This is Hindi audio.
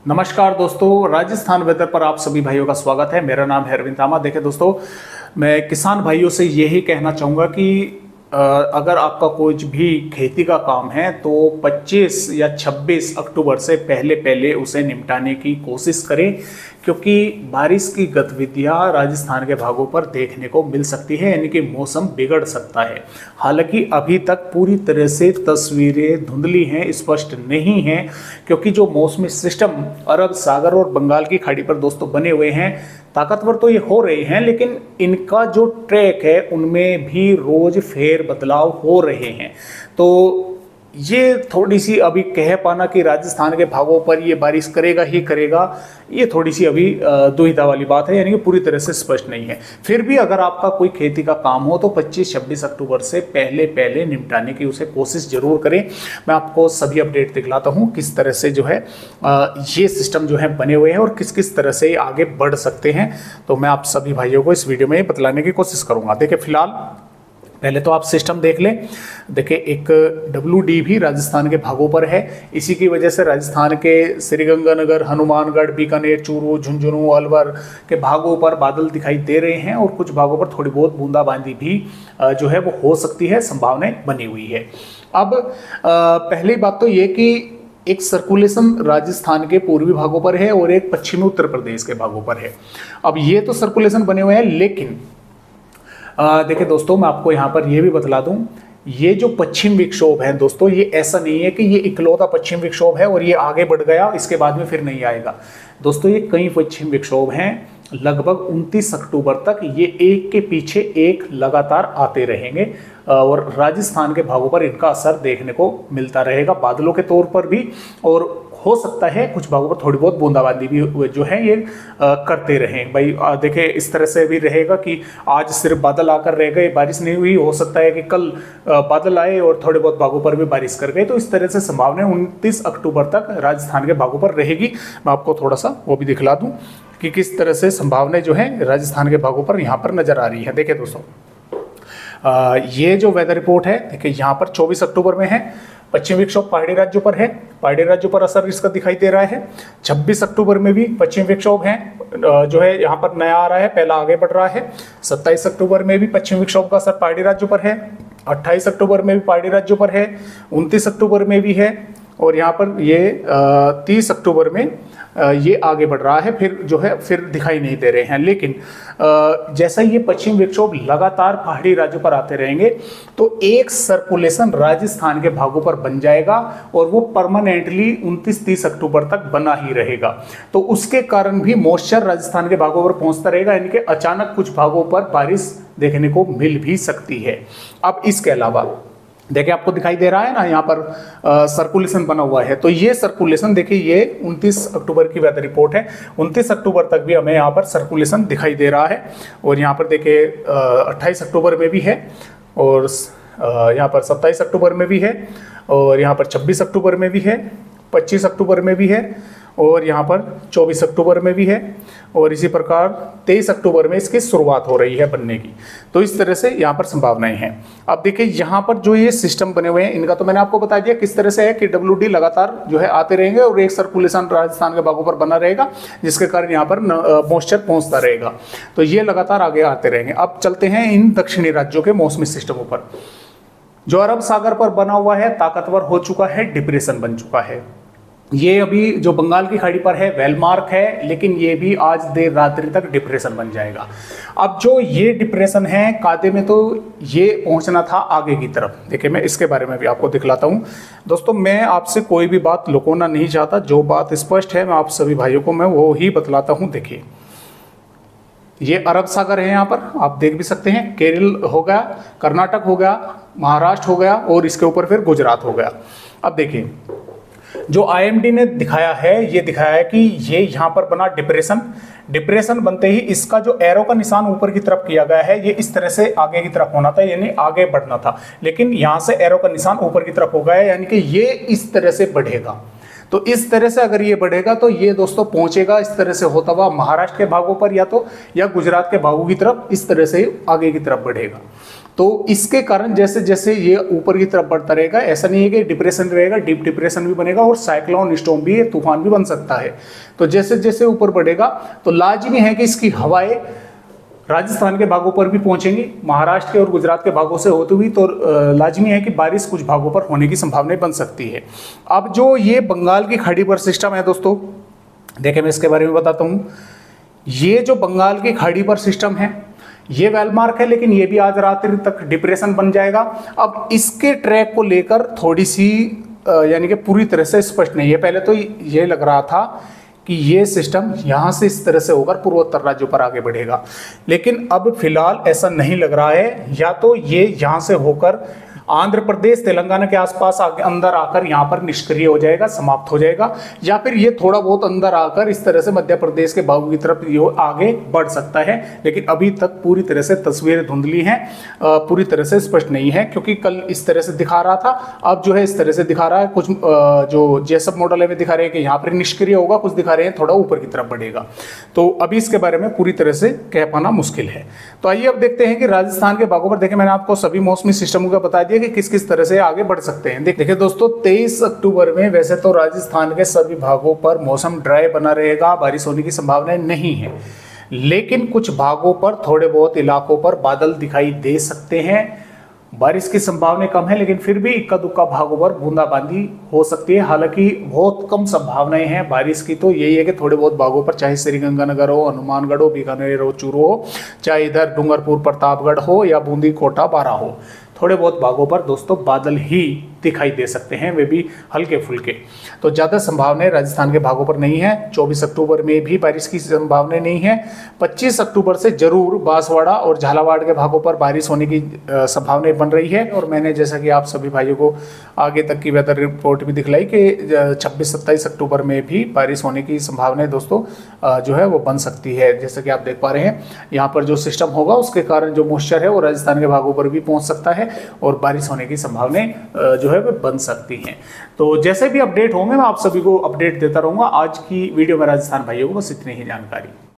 नमस्कार दोस्तों, राजस्थान वेदर पर आप सभी भाइयों का स्वागत है। मेरा नाम है अरविंद तामा। देखें दोस्तों, मैं किसान भाइयों से यही कहना चाहूँगा कि अगर आपका कोई भी खेती का काम है तो 25 या 26 अक्टूबर से पहले पहले उसे निपटाने की कोशिश करें, क्योंकि बारिश की गतिविधियां राजस्थान के भागों पर देखने को मिल सकती है, यानी कि मौसम बिगड़ सकता है। हालांकि अभी तक पूरी तरह से तस्वीरें धुंधली हैं, स्पष्ट नहीं हैं, क्योंकि जो मौसमी सिस्टम अरब सागर और बंगाल की खाड़ी पर दोस्तों बने हुए हैं, ताकतवर तो ये हो रहे हैं, लेकिन इनका जो ट्रैक है उनमें भी रोज फेर बदलाव हो रहे हैं। तो ये थोड़ी सी अभी कह पाना कि राजस्थान के भागों पर ये बारिश करेगा ही करेगा, ये थोड़ी सी अभी दुविधा वाली बात है, यानी कि पूरी तरह से स्पष्ट नहीं है। फिर भी अगर आपका कोई खेती का काम हो तो 25-26 अक्टूबर से पहले पहले निपटाने की उसे कोशिश जरूर करें। मैं आपको सभी अपडेट दिखलाता हूँ किस तरह से जो है ये सिस्टम जो है बने हुए हैं और किस किस तरह से आगे बढ़ सकते हैं। तो मैं आप सभी भाइयों को इस वीडियो में बतलाने की कोशिश करूँगा। देखिए, फिलहाल पहले तो आप सिस्टम देख लें। देखिए, एक WD भी राजस्थान के भागों पर है। इसी की वजह से राजस्थान के श्रीगंगानगर, हनुमानगढ़, बीकानेर, चूरू, झुंझुनू, अलवर के भागों पर बादल दिखाई दे रहे हैं और कुछ भागों पर थोड़ी बहुत बूंदाबांदी भी जो है वो हो सकती है, संभावनाएं बनी हुई है। अब पहली बात तो ये कि एक सर्कुलेशन राजस्थान के पूर्वी भागों पर है और एक पश्चिमी उत्तर प्रदेश के भागों पर है। अब ये तो सर्कुलेशन बने हुए हैं, लेकिन देखिए दोस्तों, मैं आपको यहाँ पर यह भी बतला दूं, ये जो पश्चिम विक्षोभ है दोस्तों, ये ऐसा नहीं है कि ये इकलौता पश्चिम विक्षोभ है और ये आगे बढ़ गया, इसके बाद में फिर नहीं आएगा। दोस्तों, ये कई पश्चिम विक्षोभ हैं, लगभग 29 अक्टूबर तक ये एक के पीछे एक लगातार आते रहेंगे और राजस्थान के भागों पर इनका असर देखने को मिलता रहेगा, बादलों के तौर पर भी, और हो सकता है कुछ भागों पर थोड़ी बहुत बूंदाबांदी भी जो है ये करते रहें। भाई देखिए, इस तरह से भी रहेगा कि आज सिर्फ बादल आकर रह गए, बारिश नहीं हुई, हो सकता है कि कल बादल आए और थोड़े बहुत भागों पर भी बारिश कर गए। तो इस तरह से संभावना 29 अक्टूबर तक राजस्थान के भागों पर रहेगी। मैं आपको थोड़ा सा वो भी दिखला दूं कि किस तरह से संभावनाएं जो है राजस्थान के भागों पर यहाँ पर नजर आ रही है। देखिए दोस्तों, ये जो वेदर रिपोर्ट है, देखिए यहाँ पर 24 अक्टूबर में है, पश्चिम विक्षोभ पहाड़ी राज्यों पर है, पहाड़ी राज्यों पर असर इसका दिखाई दे रहा है। 26 अक्टूबर में भी पश्चिम विक्षोभ है जो है यहाँ पर नया आ रहा है, पहला आगे बढ़ रहा है। 27 अक्टूबर में भी पश्चिम विक्षोभ का असर पहाड़ी राज्यों पर है। 28 अक्टूबर में भी पहाड़ी राज्यों पर है। 29 अक्टूबर में भी है और यहाँ पर ये 30 अक्टूबर में ये आगे बढ़ रहा है, फिर जो है फिर दिखाई नहीं दे रहे हैं। लेकिन जैसा ये पश्चिम विक्षोभ लगातार पहाड़ी राज्यों पर आते रहेंगे तो एक सर्कुलेशन राजस्थान के भागों पर बन जाएगा और वो परमानेंटली 29-30 अक्टूबर तक बना ही रहेगा। तो उसके कारण भी मॉइस्चर राजस्थान के भागों पर पहुंचता रहेगा, यानी कि अचानक कुछ भागों पर बारिश देखने को मिल भी सकती है। अब इसके अलावा देखिए, आपको दिखाई दे रहा है ना, यहाँ पर सर्कुलेशन बना हुआ है। तो ये सर्कुलेशन देखिए, ये 29 अक्टूबर की वेदर रिपोर्ट है। 29 अक्टूबर तक भी हमें यहाँ पर सर्कुलेशन दिखाई दे रहा है और यहाँ पर देखिए 28 अक्टूबर में भी है और यहाँ पर 27 अक्टूबर में भी है और यहाँ पर 26 अक्टूबर में भी है, 25 अक्टूबर में भी है और यहाँ पर 24 अक्टूबर में भी है और इसी प्रकार 23 अक्टूबर में इसकी शुरुआत हो रही है बनने की। तो इस तरह से यहाँ पर संभावनाएं हैं। अब देखिए, यहाँ पर जो ये सिस्टम बने हुए हैं, इनका तो मैंने आपको बता दिया किस तरह से है कि WD लगातार जो है आते रहेंगे और एक सर्कुलेशन राजस्थान के भागों पर बना रहेगा, जिसके कारण यहाँ पर मॉइस्चर पहुँचता रहेगा। तो ये लगातार आगे आते रहेंगे। अब चलते हैं इन दक्षिणी राज्यों के मौसमी सिस्टमों पर। जो अरब सागर पर बना हुआ है, ताकतवर हो चुका है, डिप्रेशन बन चुका है। ये अभी जो बंगाल की खाड़ी पर है वेलमार्क है, लेकिन ये भी आज देर रात्रि तक डिप्रेशन बन जाएगा। अब जो ये डिप्रेशन है कायदे में तो ये पहुंचना था आगे की तरफ। देखिए, मैं इसके बारे में भी आपको दिखलाता हूं। दोस्तों, मैं आपसे कोई भी बात लुकोना नहीं चाहता, जो बात स्पष्ट है मैं आप सभी भाइयों को मैं वो ही बतलाता हूं। देखिए, ये अरब सागर है, यहाँ पर आप देख भी सकते हैं। केरल हो गया, कर्नाटक हो गया, महाराष्ट्र हो गया और इसके ऊपर फिर गुजरात हो गया। अब देखिए, जो IMD ने दिखाया है, ये दिखाया है कि ये यहाँ पर बना डिप्रेशन बनते ही इसका जो एरो का निशान ऊपर की तरफ किया गया है, ये इस तरह से आगे की तरफ होना था, यानी आगे बढ़ना था, लेकिन यहाँ से एरो का निशान ऊपर की तरफ हो गया है, यानी कि ये इस तरह से बढ़ेगा। तो इस तरह से अगर ये बढ़ेगा तो ये दोस्तों पहुंचेगा इस तरह से होता हुआ महाराष्ट्र के भागों पर या गुजरात के भागों की तरफ, इस तरह से आगे की तरफ बढ़ेगा। तो इसके कारण जैसे जैसे ये ऊपर की तरफ बढ़ता रहेगा, ऐसा नहीं है कि डिप्रेशन रहेगा, डीप डिप्रेशन भी बनेगा और साइक्लोन स्टॉर्म भी, तूफान भी बन सकता है। तो जैसे जैसे ऊपर बढ़ेगा तो लाजिमी है कि इसकी हवाएं राजस्थान के भागों पर भी पहुंचेंगी, महाराष्ट्र के और गुजरात के भागों से होती हुई, तो लाजिमी है कि बारिश कुछ भागों पर होने की संभावना बन सकती है। अब जो ये बंगाल की खाड़ी पर सिस्टम है दोस्तों, देखें मैं इसके बारे में बताता हूं। ये जो बंगाल की खाड़ी पर सिस्टम है ये वेलमार्क है, लेकिन ये भी आज रात्रि तक डिप्रेशन बन जाएगा। अब इसके ट्रैक को लेकर थोड़ी सी यानी कि पूरी तरह से स्पष्ट नहीं है। पहले तो ये लग रहा था कि ये सिस्टम यहाँ से इस तरह से होकर पूर्वोत्तर राज्यों पर आगे बढ़ेगा, लेकिन अब फिलहाल ऐसा नहीं लग रहा है। या तो ये यहाँ से होकर आंध्र प्रदेश तेलंगाना के आसपास अंदर आकर यहाँ पर निष्क्रिय हो जाएगा, समाप्त हो जाएगा, या फिर ये थोड़ा बहुत अंदर आकर इस तरह से मध्य प्रदेश के भागों की तरफ ये आगे बढ़ सकता है। लेकिन अभी तक पूरी तरह से तस्वीरें धुंधली हैं, पूरी तरह से स्पष्ट नहीं है, क्योंकि कल इस तरह से दिखा रहा था, अब जो है इस तरह से दिखा रहा है। कुछ जो जेसप मॉडल है में दिखा रहे हैं कि यहाँ पर निष्क्रिय होगा, कुछ दिखा रहे हैं थोड़ा ऊपर की तरफ बढ़ेगा। तो अभी इसके बारे में पूरी तरह से कह पाना मुश्किल है। तो आइए अब देखते हैं कि राजस्थान के भागों पर, देखें मैंने आपको सभी मौसमी सिस्टमों का बता दिया कि किस किस तरह से आगे बढ़ सकते हैं। देखिए दोस्तों 23 अक्टूबर में वैसे तो राजस्थान के सभी भागों पर मौसम ड्राई बना रहेगा, बारिश होने की संभावना नहीं है, लेकिन कुछ भागों पर थोड़े बहुत इलाकों पर बादल दिखाई दे सकते हैं। बारिश की संभावना कम है, लेकिन फिर भी इक्का दुक्का भागों पर बूंदाबांदी हो सकती है। हालांकि बहुत कम संभावनाएं हैं बारिश की, तो यही है कि थोड़े बहुत भागों पर, चाहे श्रीगंगानगर हो, हनुमानगढ़ हो, बीकानेर हो, चूरू हो, चाहे इधर डूंगरपुर प्रतापगढ़ हो या बूंदी कोटा बारा हो, थोड़े बहुत भागों पर दोस्तों बादल ही दिखाई दे सकते हैं, वे भी हल्के फुल्के। तो ज़्यादा संभावनाएं राजस्थान के भागों पर नहीं है। 24 अक्टूबर में भी बारिश की संभावना नहीं है। 25 अक्टूबर से जरूर बांसवाड़ा और झालावाड़ के भागों पर बारिश होने की संभावनाएं बन रही है। और मैंने जैसा कि आप सभी भाइयों को आगे तक की वेदर रिपोर्ट भी दिखलाई कि 26-27 अक्टूबर में भी बारिश होने की संभावनाएं दोस्तों जो है वो बन सकती है। जैसा कि आप देख पा रहे हैं यहाँ पर जो सिस्टम होगा उसके कारण जो मॉइस्चर है वो राजस्थान के भागों पर भी पहुँच सकता है और बारिश होने की संभावनाएं जो है वो बन सकती हैं। तो जैसे भी अपडेट होंगे मैं आप सभी को अपडेट देता रहूंगा। आज की वीडियो में राजस्थान भाइयों को बस इतनी ही जानकारी।